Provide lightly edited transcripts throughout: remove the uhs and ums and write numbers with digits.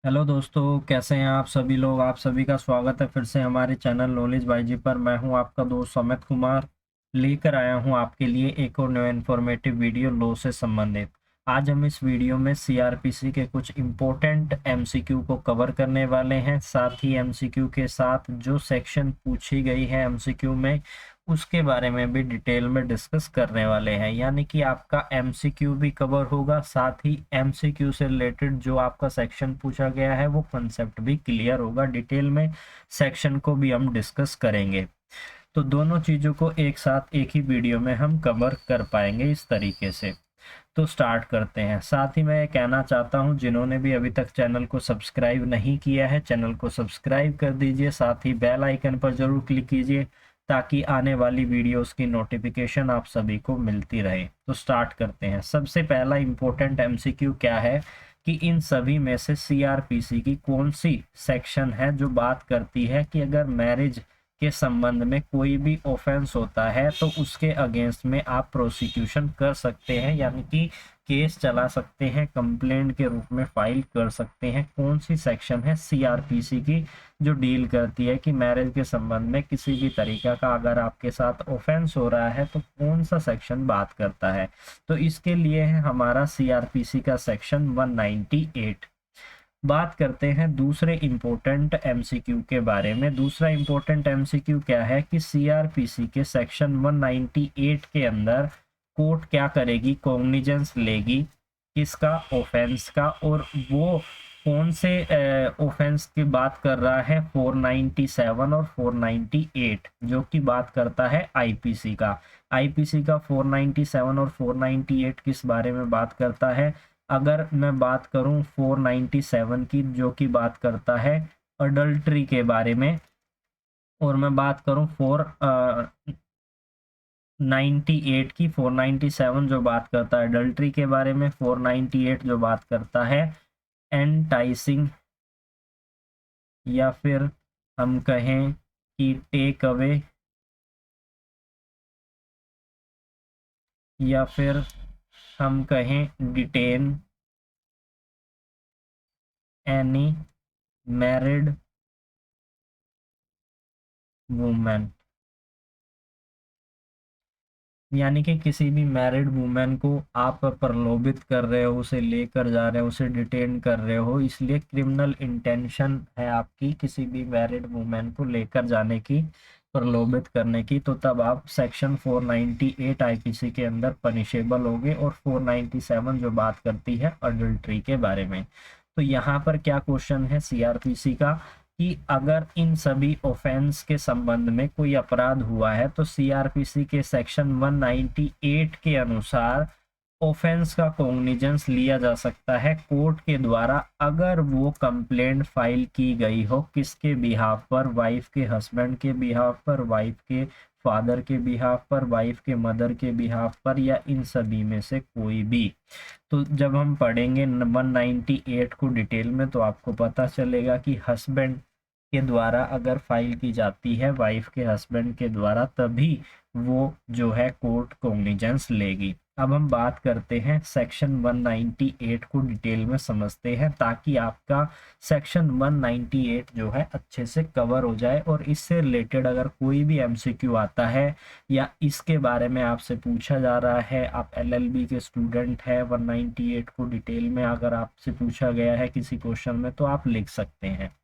Hello दोस्तों, कैसे हैं आप सभी लोग। आप सभी का स्वागत है फिर से हमारे चैनल नॉलेज बाई जी पर। मैं हूं आपका दोस्त अमित कुमार, लेकर आया हूं आपके लिए एक और न्यू इन्फॉर्मेटिव वीडियो लॉ से संबंधित। आज हम इस वीडियो में सीआरपीसी के कुछ इम्पोर्टेंट एमसीक्यू को कवर करने वाले हैं। साथ ही एमसीक्यू के साथ जो सेक्शन पूछी गई है एमसीक्यू में उसके बारे में भी डिटेल में डिस्कस करने वाले हैं। यानी कि आपका एमसीक्यू भी कवर होगा, साथ ही एमसीक्यू से रिलेटेड जो आपका सेक्शन पूछा गया है वो कंसेप्ट भी क्लियर होगा। डिटेल में सेक्शन को भी हम डिस्कस करेंगे, तो दोनों चीज़ों को एक साथ एक ही वीडियो में हम कवर कर पाएंगे इस तरीके से। तो स्टार्ट करते हैं। साथ ही मैं ये कहना चाहता हूँ, जिन्होंने भी अभी तक चैनल को सब्सक्राइब नहीं किया है चैनल को सब्सक्राइब कर दीजिए, साथ ही बेल आइकन पर जरूर क्लिक कीजिए ताकि आने वाली वीडियोस की नोटिफिकेशन आप सभी को मिलती रहे। तो स्टार्ट करते हैं। सबसे पहला इम्पोर्टेंट एमसीक्यू क्या है कि इन सभी में से सीआरपीसी की कौन सी सेक्शन है जो बात करती है कि अगर मैरिज के संबंध में कोई भी ऑफेंस होता है तो उसके अगेंस्ट में आप प्रोसिक्यूशन कर सकते हैं, यानी कि केस चला सकते हैं, कंप्लेंट के रूप में फाइल कर सकते हैं। कौन सी सेक्शन है सीआरपीसी की जो डील करती है कि मैरिज के संबंध में किसी भी तरीका का अगर आपके साथ ऑफेंस हो रहा है तो कौन सा सेक्शन बात करता है। तो इसके लिए है हमारा सीआरपीसी का सेक्शन 198। बात करते हैं दूसरे इम्पोर्टेंट एमसीक्यू के बारे में। दूसरा इम्पोर्टेंट एमसीक्यू क्या है कि सीआरपीसी के सेक्शन 198 के अंदर कोर्ट क्या करेगी, कॉग्निजेंस लेगी किसका, ऑफेंस का, और वो कौन से ऑफेंस की बात कर रहा है, 497 और 498 जो कि बात करता है आईपीसी का। आईपीसी का 497 और 498 किस बारे में बात करता है। अगर मैं बात करूं 497 की जो कि बात करता है अडल्ट्री के बारे में, और मैं बात करूं 498 की, 497 जो बात करता है अडल्ट्री के बारे में, 498 जो बात करता है एंटाइसिंग, या फिर हम कहें कि टेक अवे, या फिर हम कहें डिटेन एनी मैरिड वुमेन। यानी कि किसी भी मैरिड वुमेन को आप प्रलोभित कर रहे हो, उसे लेकर जा रहे हो, उसे डिटेन कर रहे हो, इसलिए क्रिमिनल इंटेंशन है आपकी किसी भी मैरिड वुमेन को लेकर जाने की, प्रलोभित करने की, तो तब आप सेक्शन 498 आईपीसी के अंदर पनिशेबल होगे। और 497 जो बात करती है अडल्ट्री के बारे में। तो यहाँ पर क्या क्वेश्चन है सीआरपीसी का कि अगर इन सभी ऑफेंस के संबंध में कोई अपराध हुआ है तो सीआरपीसी के सेक्शन 198 के अनुसार ऑफेंस का कॉग्निजेंस लिया जा सकता है कोर्ट के द्वारा अगर वो कंप्लेंट फाइल की गई हो किसके बिहाफ पर, वाइफ के हस्बैंड के बिहाफ पर, वाइफ के फादर के बिहाफ पर, वाइफ के मदर के बिहाफ पर, या इन सभी में से कोई भी। तो जब हम पढ़ेंगे 198 को डिटेल में तो आपको पता चलेगा कि हस्बैंड के द्वारा अगर फाइल की जाती है वाइफ के हस्बैंड के द्वारा तभी वो जो है कोर्ट कॉग्निजेंस लेगी। अब हम बात करते हैं सेक्शन 198 को डिटेल में समझते हैं ताकि आपका सेक्शन 198 जो है अच्छे से कवर हो जाए, और इससे रिलेटेड अगर कोई भी एमसीक्यू आता है या इसके बारे में आपसे पूछा जा रहा है, आप एलएलबी के स्टूडेंट है, 198 को डिटेल में अगर आपसे पूछा गया है किसी क्वेश्चन में तो आप लिख सकते हैं।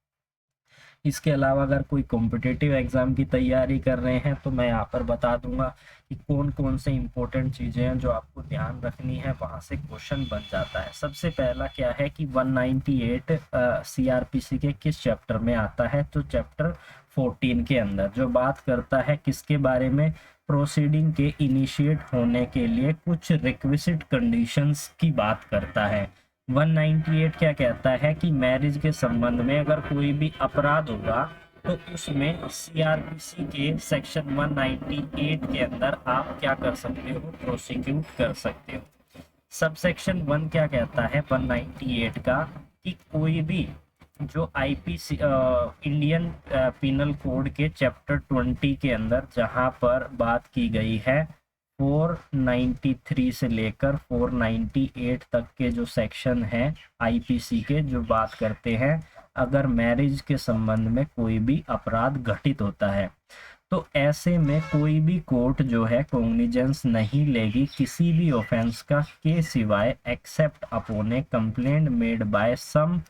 इसके अलावा अगर कोई कॉम्पिटिटिव एग्जाम की तैयारी कर रहे हैं तो मैं यहाँ पर बता दूंगा कि कौन कौन से इंपॉर्टेंट चीजें हैं जो आपको ध्यान रखनी है, वहां से क्वेश्चन बन जाता है। सबसे पहला क्या है कि 198 सीआरपीसी के किस चैप्टर में आता है, तो चैप्टर 14 के अंदर, जो बात करता है किसके बारे में, प्रोसीडिंग के इनिशिएट होने के लिए कुछ रिक्विजिट कंडीशंस की बात करता है। 198 क्या कहता है कि मैरिज के संबंध में अगर कोई भी अपराध होगा तो उसमें सीआरपीसी के सेक्शन 198 के अंदर आप क्या कर सकते हो, प्रोसिक्यूट कर सकते हो। सब सेक्शन 1 क्या कहता है 198 का कि कोई भी जो आईपीसी इंडियन पिनल कोड के चैप्टर 20 के अंदर जहां पर बात की गई है 493 से लेकर 498 तक के जो सेक्शन है आईपीसी के, जो बात करते हैं अगर मैरिज के संबंध में कोई भी अपराध घटित होता है, तो ऐसे में कोई भी कोर्ट जो है कॉग्निजेंस नहीं लेगी किसी भी ऑफेंस का के सिवाय, except upon a complaint made by some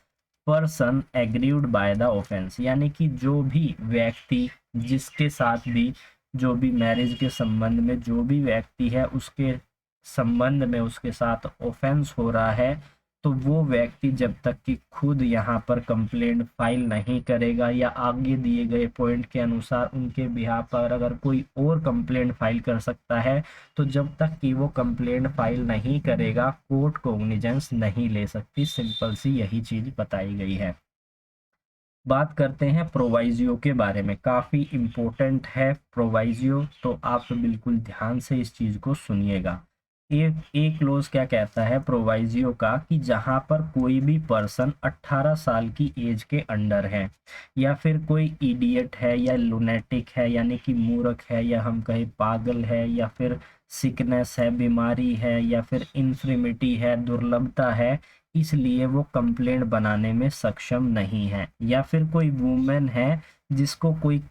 person aggrieved by the offence. यानी कि जो भी व्यक्ति जिसके साथ भी, जो भी मैरिज के संबंध में जो भी व्यक्ति है उसके संबंध में उसके साथ ऑफेंस हो रहा है, तो वो व्यक्ति जब तक कि खुद यहाँ पर कंप्लेंट फाइल नहीं करेगा या आगे दिए गए पॉइंट के अनुसार उनके बिहाफ पर अगर कोई और कंप्लेंट फाइल कर सकता है, तो जब तक कि वो कंप्लेंट फाइल नहीं करेगा कोर्ट कॉग्निजेंस नहीं ले सकती। सिंपल सी यही चीज बताई गई है। बात करते हैं प्रोवाइजियो के बारे में, काफ़ी इम्पोर्टेंट है प्रोवाइजियो, तो आप बिल्कुल ध्यान से इस चीज़ को सुनिएगा। एक क्लोज क्या कहता है प्रोवाइजियो का, कि जहां पर कोई भी पर्सन 18 साल की एज के अंडर है, या फिर कोई इडियट है या लुनेटिक है यानी कि मूर्ख है, या हम कहें पागल है, या फिर सिकनेस है, बीमारी है, या फिर इन्फ्रिमिटी है, दुर्लभता है, इसलिए वो कंप्लेंट बनाने में सक्षम नहीं है, या फिर कोई वुमेन है जिसको कोई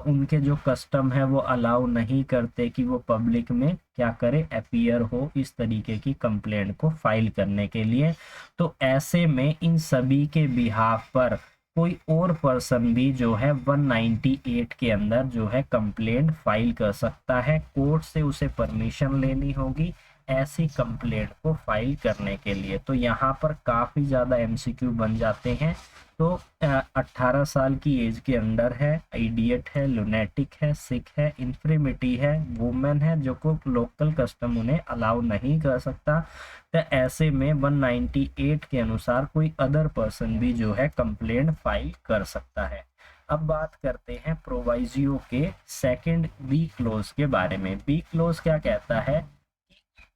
उनके जो कस्टम है वो अलाउ नहीं करते कि वो पब्लिक में क्या करे, अपीयर हो इस तरीके की कंप्लेंट को फाइल करने के लिए। तो ऐसे में इन सभी के बिहाफ पर कोई और पर्सन भी जो है 198 के अंदर जो है कंप्लेंट फाइल कर सकता है। कोर्ट से उसे परमिशन लेनी होगी ऐसी कंप्लेंट को फाइल करने के लिए। तो यहाँ पर काफ़ी ज़्यादा एमसीक्यू बन जाते हैं। तो 18 साल की एज के अंदर है, इडियट है, लुनेटिक है, सिक है, इन्फ्रिमिटी है, वुमेन है जो को लोकल कस्टम उन्हें अलाउ नहीं कर सकता, तो ऐसे में 198 के अनुसार कोई अदर पर्सन भी जो है कंप्लेंट फाइल कर सकता है। अब बात करते हैं प्रोवाइजियो के सेकंड बी क्लोज के बारे में। बी क्लोज क्या कहता है,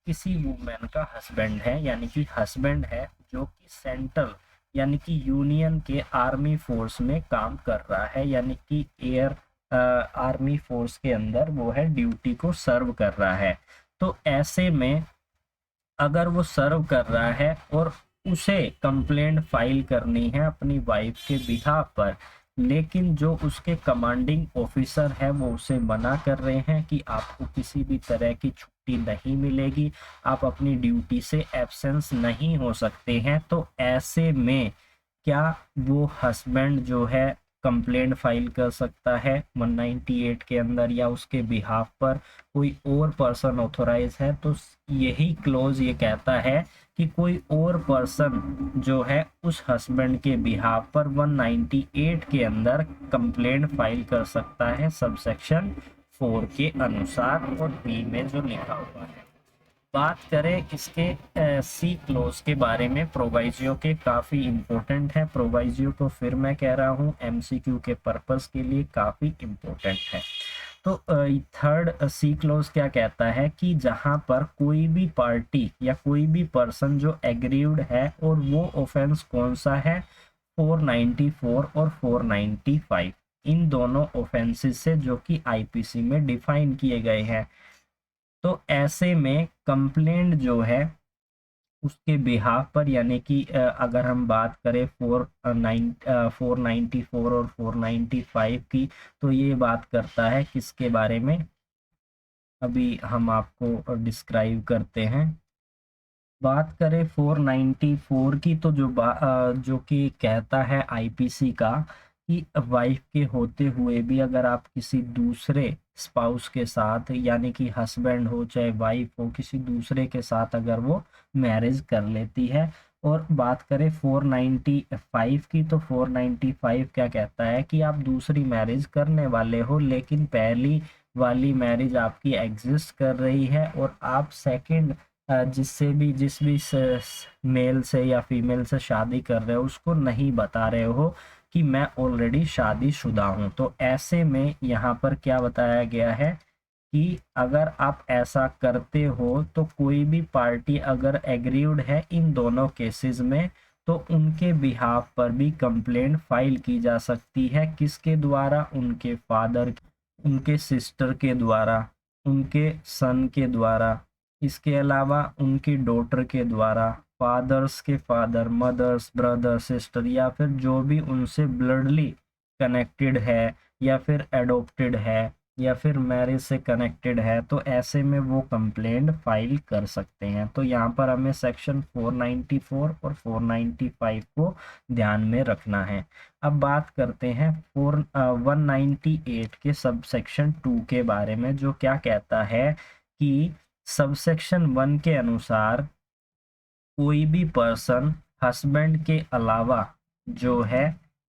किसी वुमेन का हस्बैंड है, यानी कि हस्बैंड है जो कि सेंट्रल यानी कि यूनियन के आर्मी फोर्स में काम कर रहा है, यानी कि एयर आर्मी फोर्स के अंदर वो है ड्यूटी को सर्व कर रहा है। तो ऐसे में अगर वो सर्व कर रहा है और उसे कंप्लेंट फाइल करनी है अपनी वाइफ के बिहाफ पर, लेकिन जो उसके कमांडिंग ऑफिसर है वो उसे मना कर रहे हैं कि आपको किसी भी तरह की छुट्टी नहीं मिलेगी, आप अपनी ड्यूटी से एब्सेंस नहीं हो सकते हैं, तो ऐसे में क्या वो हस्बैंड जो है कंप्लेंट फाइल कर सकता है 198 के अंदर, या उसके बिहाफ पर कोई और पर्सन ऑथोराइज है? तो यही क्लोज ये कहता है कि कोई और पर्सन जो है उस हस्बैंड के बिहाफ पर 198 के अंदर कंप्लेंट फाइल कर सकता है सबसेक्शन 4 के अनुसार, और बी में जो लिखा हुआ है। बात करें इसके सी क्लोज के बारे में, प्रोवाइजियो के काफ़ी इम्पोर्टेंट है। प्रोवाइजियो को फिर मैं कह रहा हूँ एमसीक्यू के पर्पस के लिए काफ़ी इम्पोर्टेंट है। तो थर्ड सी क्लोज क्या कहता है कि जहां पर कोई भी पार्टी या कोई भी पर्सन जो एग्रीव्ड है, और वो ऑफेंस कौन सा है, 494 और 495, इन दोनों ऑफेंसेस से जो कि आईपीसी में डिफाइन किए गए हैं। तो ऐसे में कंप्लेंट जो है उसके बिहाफ पर, यानी कि अगर हम बात करें 494 और 495 की, तो ये बात करता है किसके बारे में, अभी हम आपको डिस्क्राइब करते हैं। बात करें 494 की, तो जो कि कहता है आईपीसी का कि वाइफ के होते हुए भी अगर आप किसी दूसरे स्पाउस के साथ, यानी कि हस्बैंड हो चाहे वाइफ हो, किसी दूसरे के साथ अगर वो मैरिज कर लेती है। और बात करें 495 की, तो 495 क्या कहता है कि आप दूसरी मैरिज करने वाले हो, लेकिन पहली वाली मैरिज आपकी एग्जिस्ट कर रही है, और आप सेकंड जिस भी मेल से या फीमेल से शादी कर रहे हो उसको नहीं बता रहे हो कि मैं ऑलरेडी शादीशुदा हूं। तो ऐसे में यहाँ पर क्या बताया गया है कि अगर आप ऐसा करते हो तो कोई भी पार्टी अगर एग्रीव्ड है इन दोनों केसेस में, तो उनके बिहाफ पर भी कंप्लेंट फाइल की जा सकती है। किसके द्वारा? उनके फादर, उनके सिस्टर के द्वारा, उनके सन के द्वारा, इसके अलावा उनकी डॉटर के द्वारा, फादर्स के फादर, मदर्स, ब्रदर, सिस्टर, या फिर जो भी उनसे ब्लडली कनेक्टेड है, या फिर एडॉप्टेड है, या फिर मैरिज से कनेक्टेड है, तो ऐसे में वो कंप्लेंट फाइल कर सकते हैं। तो यहाँ पर हमें सेक्शन 494 और 495 को ध्यान में रखना है। अब बात करते हैं 198 के सब सेक्शन 2 के बारे में, जो क्या कहता है कि सबसेक्शन 1 के अनुसार कोई भी पर्सन हस्बैंड के अलावा जो है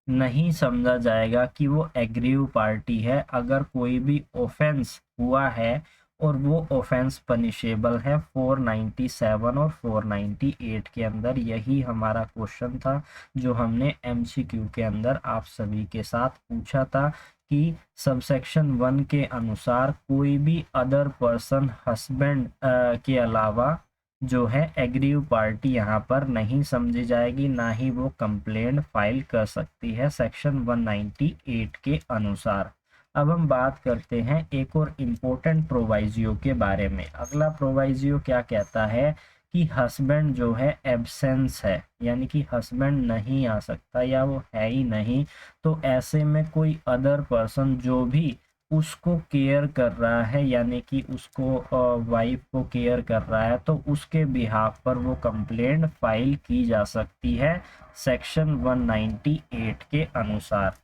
नहीं समझा जाएगा कि वो एग्रीव पार्टी है अगर कोई भी ऑफेंस हुआ है, और वो ऑफेंस पनिशेबल है 497 और 498 के अंदर। यही हमारा क्वेश्चन था जो हमने एमसीक्यू के अंदर आप सभी के साथ पूछा था कि सबसेक्शन 1 के अनुसार कोई भी अदर पर्सन हस्बैंड के अलावा जो है एग्रीव पार्टी यहाँ पर नहीं समझी जाएगी, ना ही वो कंप्लेंट फाइल कर सकती है सेक्शन 198 के अनुसार। अब हम बात करते हैं एक और इम्पोर्टेंट प्रोवाइजियो के बारे में। अगला प्रोवाइजियो क्या कहता है कि हस्बैंड जो है एब्सेंस है, यानी कि हस्बैंड नहीं आ सकता या वो है ही नहीं, तो ऐसे में कोई अदर पर्सन जो भी उसको केयर कर रहा है, यानी कि उसको वाइफ को केयर कर रहा है, तो उसके बिहाफ पर वो कंप्लेंट फाइल की जा सकती है सेक्शन 198 के अनुसार।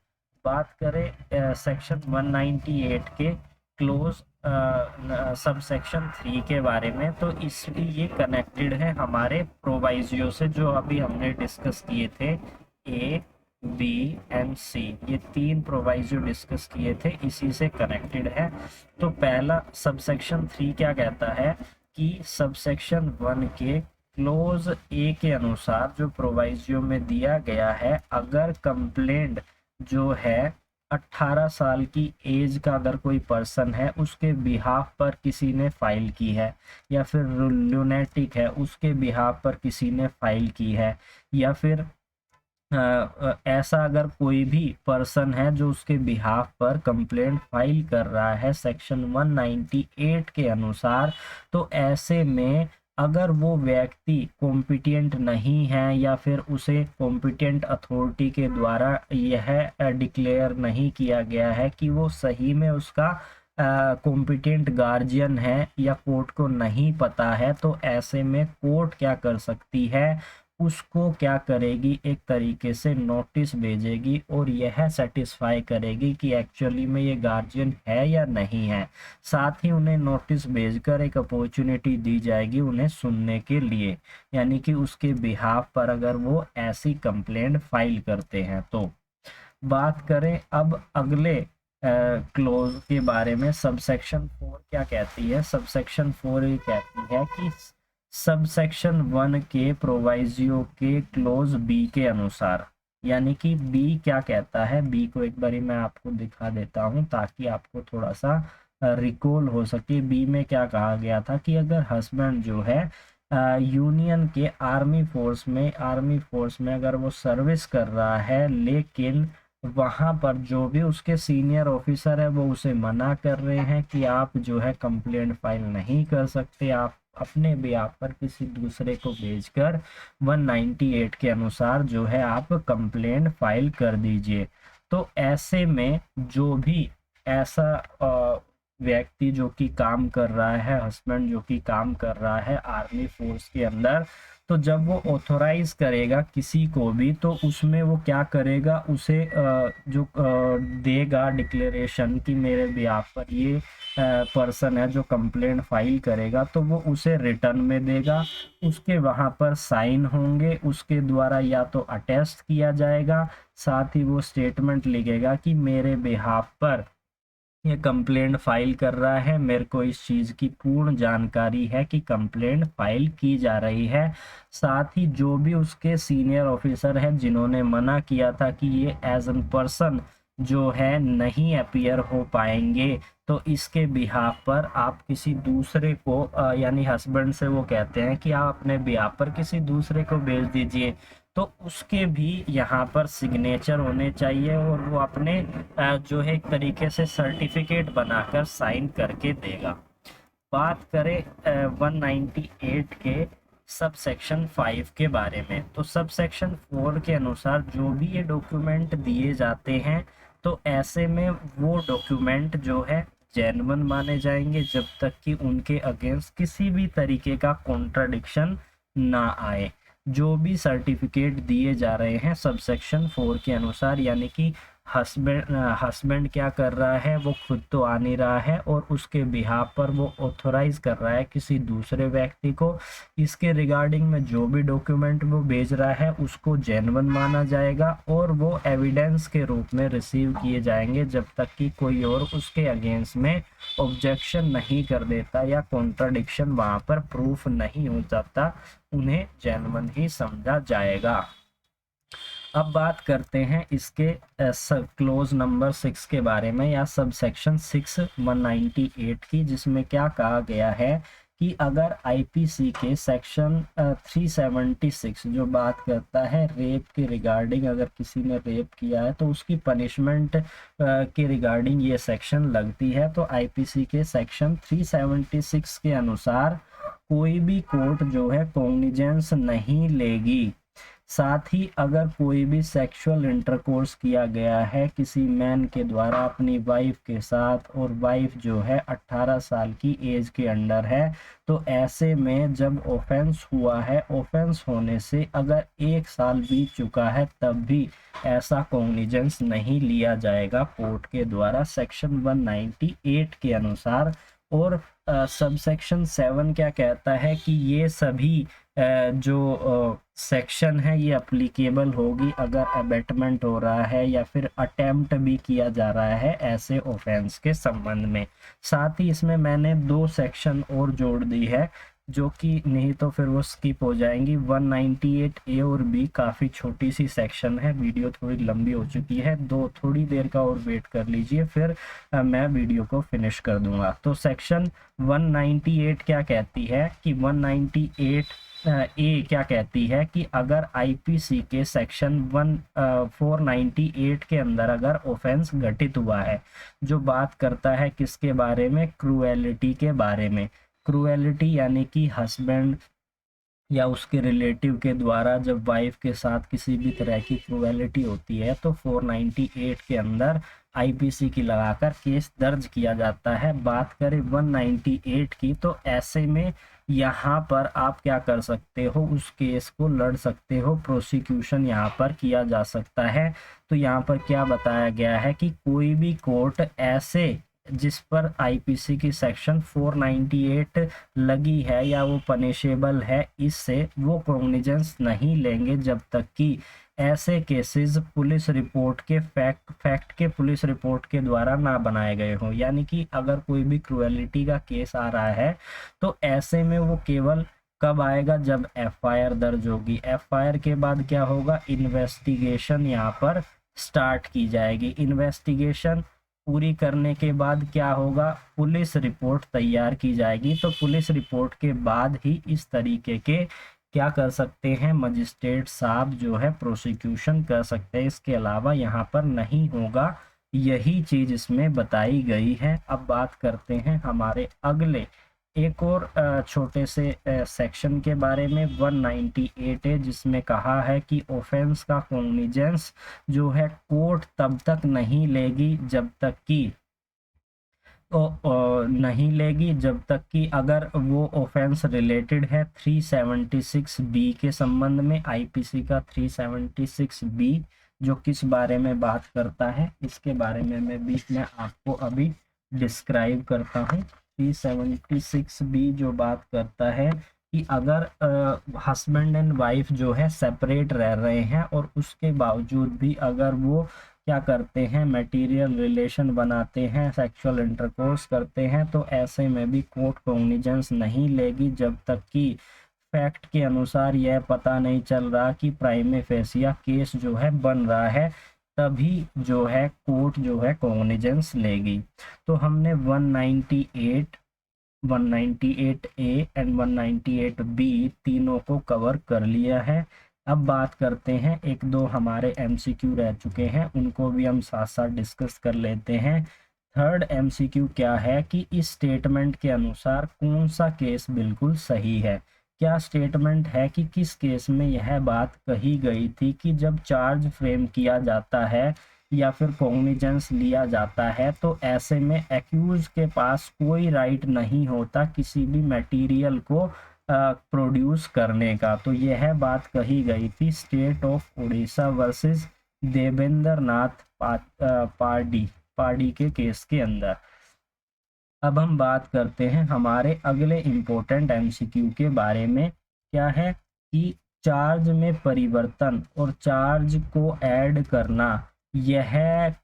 बात करें सेक्शन 198 के क्लोज सब सेक्शन 3 के बारे में, तो इसलिए ये कनेक्टेड है हमारे प्रोवाइजियो से जो अभी हमने डिस्कस किए थे। ए, बी एंड सी, ये 3 प्रोवाइजियो डिस्कस किए थे, इसी से कनेक्टेड है। तो पहला सबसेक्शन 3 क्या कहता है कि सबसेक्शन 1 के क्लोज ए के अनुसार जो प्रोवाइजियो में दिया गया है, अगर कंप्लेंट जो है 18 साल की एज का अगर कोई पर्सन है उसके बिहाफ पर किसी ने फाइल की है, या फिर लूनेटिक है उसके बिहाफ पर किसी ने फाइल की है, या फिर ऐसा अगर कोई भी पर्सन है जो उसके बिहाफ पर कंप्लेंट फाइल कर रहा है सेक्शन 198 के अनुसार, तो ऐसे में अगर वो व्यक्ति कॉम्पिटेंट नहीं है, या फिर उसे कॉम्पिटेंट अथॉरिटी के द्वारा यह डिक्लेयर नहीं किया गया है कि वो सही में उसका कॉम्पिटेंट गार्जियन है, या कोर्ट को नहीं पता है, तो ऐसे में कोर्ट क्या कर सकती है, उसको क्या करेगी, एक तरीके से नोटिस भेजेगी और यह सेटिस्फाई करेगी कि एक्चुअली में ये गार्जियन है या नहीं है। साथ ही उन्हें नोटिस भेजकर एक अपॉर्चुनिटी दी जाएगी उन्हें सुनने के लिए, यानी कि उसके बिहाफ पर अगर वो ऐसी कंप्लेंट फाइल करते हैं तो। बात करें अब अगले क्लोज के बारे में, सबसेक्शन 4 क्या कहती है। सबसेक्शन 4 ये कहती है कि सबसेक्शन 1 के प्रोवाइजियो के क्लोज बी के अनुसार, यानी कि बी क्या कहता है, बी को एक बारी मैं आपको दिखा देता हूं ताकि आपको थोड़ा सा रिकॉल हो सके। बी में क्या कहा गया था कि अगर हस्बैंड जो है यूनियन के आर्मी फोर्स में अगर वो सर्विस कर रहा है, लेकिन वहां पर जो भी उसके सीनियर ऑफिसर है वो उसे मना कर रहे हैं कि आप जो है कंप्लेंट फाइल नहीं कर सकते, आप अपने बिहाफ पर किसी दूसरे को भेजकर 198 के अनुसार जो है आप कंप्लेंट फाइल कर दीजिए। तो ऐसे में जो भी ऐसा व्यक्ति जो कि काम कर रहा है, हस्बैंड जो कि काम कर रहा है आर्मी फोर्स के अंदर, तो जब वो ऑथोराइज करेगा किसी को भी, तो उसमें वो क्या करेगा, उसे जो देगा डिक्लेरेशन कि मेरे बिहाफ पर ये पर्सन है जो कंप्लेंट फाइल करेगा, तो वो उसे रिटर्न में देगा, उसके वहां पर साइन होंगे, उसके द्वारा या तो अटेस्ट किया जाएगा, साथ ही वो स्टेटमेंट लिखेगा कि मेरे बिहाफ पर ये कंप्लेंट फाइल कर रहा है, मेरे को इस चीज़ की पूर्ण जानकारी है कि कंप्लेंट फाइल की जा रही है। साथ ही जो भी उसके सीनियर ऑफिसर हैं जिन्होंने मना किया था कि ये एज एन पर्सन जो है नहीं अपीयर हो पाएंगे, तो इसके बिहाफ पर आप किसी दूसरे को यानी हस्बैंड से वो कहते हैं कि आप अपने बिहाफ पर किसी दूसरे को भेज दीजिए, तो उसके भी यहाँ पर सिग्नेचर होने चाहिए और वो अपने जो है एक तरीके से सर्टिफिकेट बनाकर साइन करके देगा। बात करें 198 के सब सेक्शन 5 के बारे में, तो सब सेक्शन 4 के अनुसार जो भी ये डॉक्यूमेंट दिए जाते हैं तो ऐसे में वो डॉक्यूमेंट जो है जेन्युइन माने जाएंगे जब तक कि उनके अगेंस्ट किसी भी तरीके का कॉन्ट्राडिक्शन ना आए। जो भी सर्टिफिकेट दिए जा रहे हैं सब सेक्शन 4 के अनुसार, यानी कि हस्बैंड क्या कर रहा है, वो खुद तो आ नहीं रहा है और उसके बिहाफ पर वो ऑथोराइज कर रहा है किसी दूसरे व्यक्ति को, इसके रिगार्डिंग में जो भी डॉक्यूमेंट वो भेज रहा है उसको जेन्युइन माना जाएगा और वो एविडेंस के रूप में रिसीव किए जाएंगे जब तक कि कोई और उसके अगेंस्ट में ऑब्जेक्शन नहीं कर देता या कॉन्ट्राडिक्शन वहां पर प्रूफ नहीं हो जाता, उन्हें जेन्युइन ही समझा जाएगा। अब बात करते हैं इसके क्लोज नंबर 6 के बारे में या सब सेक्शन 6/198 की, जिसमें क्या कहा गया है कि अगर आईपीसी के सेक्शन 376 जो बात करता है रेप के रिगार्डिंग, अगर किसी ने रेप किया है तो उसकी पनिशमेंट के रिगार्डिंग ये सेक्शन लगती है, तो आईपीसी के सेक्शन 376 के अनुसार कोई भी कोर्ट जो है कॉग्निजेंस नहीं लेगी। साथ ही अगर कोई भी सेक्सुअल इंटरकोर्स किया गया है किसी मैन के द्वारा अपनी वाइफ के साथ और वाइफ जो है 18 साल की एज के अंडर है, तो ऐसे में जब ऑफेंस हुआ है, ऑफेंस होने से अगर 1 साल बीत चुका है तब भी ऐसा कॉग्निजेंस नहीं लिया जाएगा कोर्ट के द्वारा सेक्शन 198 के अनुसार। और सब सेक्शन 7 क्या कहता है कि ये सभी जो सेक्शन है ये अप्लीकेबल होगी अगर अबेटमेंट हो रहा है या फिर अटेम्प्ट भी किया जा रहा है ऐसे ऑफेंस के संबंध में। साथ ही इसमें मैंने 2 सेक्शन और जोड़ दी है जो कि नहीं तो फिर वो स्किप हो जाएंगी। 198A और B काफ़ी छोटी सी सेक्शन है, वीडियो थोड़ी लंबी हो चुकी है, थोड़ी देर का और वेट कर लीजिए, फिर मैं वीडियो को फिनिश कर दूंगा। तो सेक्शन 198 क्या कहती है कि 198 ए क्या कहती है कि अगर आईपीसी के सेक्शन 498 के अंदर अगर ऑफेंस घटित हुआ है, जो बात करता है किसके बारे में, क्रूएलिटी के बारे में। क्रूएलिटी यानी कि हस्बैंड या उसके रिलेटिव के द्वारा जब वाइफ के साथ किसी भी तरह की क्रूएलिटी होती है तो 498 के अंदर आईपीसी की लगाकर केस दर्ज किया जाता है। बात करें 198 की तो ऐसे में यहाँ पर आप क्या कर सकते हो, उस केस को लड़ सकते हो, प्रोसिक्यूशन यहाँ पर किया जा सकता है। तो यहाँ पर क्या बताया गया है कि कोई भी कोर्ट ऐसे जिस पर आईपीसी की सेक्शन 498 लगी है या वो पनिशेबल है, इससे वो कॉग्निजेंस नहीं लेंगे जब तक कि ऐसे केसेस पुलिस रिपोर्ट के फैक्ट के पुलिस रिपोर्ट के द्वारा ना बनाए गए हों। यानी कि अगर कोई भी क्रूएलिटी का केस आ रहा है तो ऐसे में वो केवल कब आएगा, जब एफआईआर दर्ज होगी। एफआईआर के बाद क्या होगा, इन्वेस्टिगेशन यहाँ पर स्टार्ट की जाएगी। इन्वेस्टिगेशन पूरी करने के बाद क्या होगा, पुलिस रिपोर्ट तैयार की जाएगी। तो पुलिस रिपोर्ट के बाद ही इस तरीके के क्या कर सकते हैं, मजिस्ट्रेट साहब जो है प्रोसिक्यूशन कर सकते हैं, इसके अलावा यहाँ पर नहीं होगा। यही चीज इसमें बताई गई है। अब बात करते हैं हमारे अगले एक और छोटे से सेक्शन के बारे में 198 है, जिसमें कहा है कि ऑफेंस का कॉग्निजेंस जो है कोर्ट तब तक नहीं लेगी जब तक कि नहीं लेगी जब तक कि अगर वो ऑफेंस रिलेटेड है 376B के संबंध में। आईपीसी का 376B जो किस बारे में बात करता है, इसके बारे में मैं आपको अभी डिस्क्राइब करता हूँ। 376B जो बात करता है कि अगर हस्बैंड एंड वाइफ जो है सेपरेट रह रहे हैं और उसके बावजूद भी अगर वो क्या करते हैं, मटेरियल रिलेशन बनाते हैं, सेक्सुअल इंटरकोर्स करते हैं, तो ऐसे में भी कोर्ट कॉग्निजेंस नहीं लेगी जब तक कि फैक्ट के अनुसार यह पता नहीं चल रहा कि प्राइमे फेसिया केस जो है बन रहा है, तभी जो है कोर्ट जो है कॉग्निजेंस लेगी। तो हमने 198A एंड 198B तीनों को कवर कर लिया है। अब बात करते हैं, एक दो हमारे MCQ रह चुके हैं, उनको भी हम साथ साथ डिस्कस कर लेते हैं। थर्ड एमसीक्यू क्या है कि इस स्टेटमेंट के अनुसार कौन सा केस बिल्कुल सही है। क्या स्टेटमेंट है कि किस केस में यह बात कही गई थी कि जब चार्ज फ्रेम किया जाता है या फिर कॉग्निजेंस लिया जाता है तो ऐसे में एक्यूज के पास कोई राइट नहीं होता किसी भी मटेरियल को प्रोड्यूस करने का। तो यह बात कही गई थी state of Orissa versus Devendra Nath Pardi के केस के अंदर। अब हम बात करते हैं हमारे अगले इम्पोर्टेंट एमसीक्यू के बारे में। क्या है कि चार्ज में परिवर्तन और चार्ज को ऐड करना, यह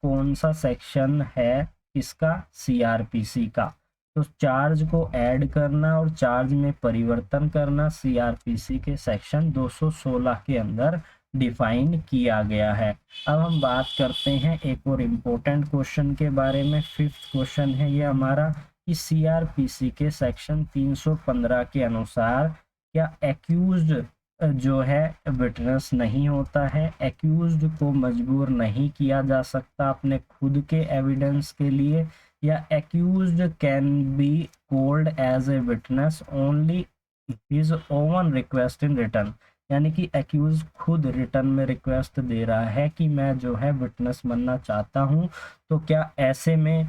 कौन सा सेक्शन है इसका, सीआरपीसी का। तो चार्ज को ऐड करना और चार्ज में परिवर्तन करना सीआरपीसी के सेक्शन 216 के अंदर डिफाइन किया गया है। अब हम बात करते हैं एक और इम्पोर्टेंट क्वेश्चन के बारे में। फिफ्थ क्वेश्चन है ये हमारा कि सीआरपीसी के सेक्शन 315 के अनुसार क्या एक्यूज्ड जो है विटनेस नहीं होता है, एक्यूज्ड को मजबूर नहीं किया जा सकता अपने खुद के एविडेंस के लिए, या accused can be called as a witness only his own request in return. यानी कि एक्यूज खुद रिटर्न में रिक्वेस्ट दे रहा है कि मैं जो है विटनेस बनना चाहता हूं, तो क्या ऐसे में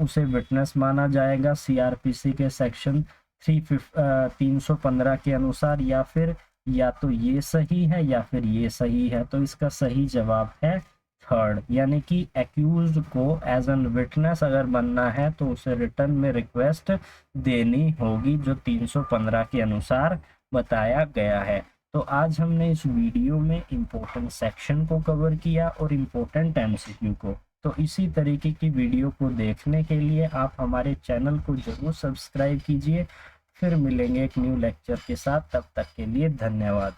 उसे विटनेस माना जाएगा सीआरपीसी के सेक्शन 315 के अनुसार, या फिर या तो ये सही है या फिर ये सही है। तो इसका सही जवाब है थर्ड, यानी कि एक्यूज्ड को एज एन विटनेस अगर बनना है तो उसे रिटर्न में रिक्वेस्ट देनी होगी जो 315 के अनुसार बताया गया है। तो आज हमने इस वीडियो में इम्पोर्टेंट सेक्शन को कवर किया और इम्पोर्टेंट एमसीक्यू को। तो इसी तरीके की वीडियो को देखने के लिए आप हमारे चैनल को जरूर सब्सक्राइब कीजिए। फिर मिलेंगे एक न्यू लेक्चर के साथ, तब तक के लिए धन्यवाद।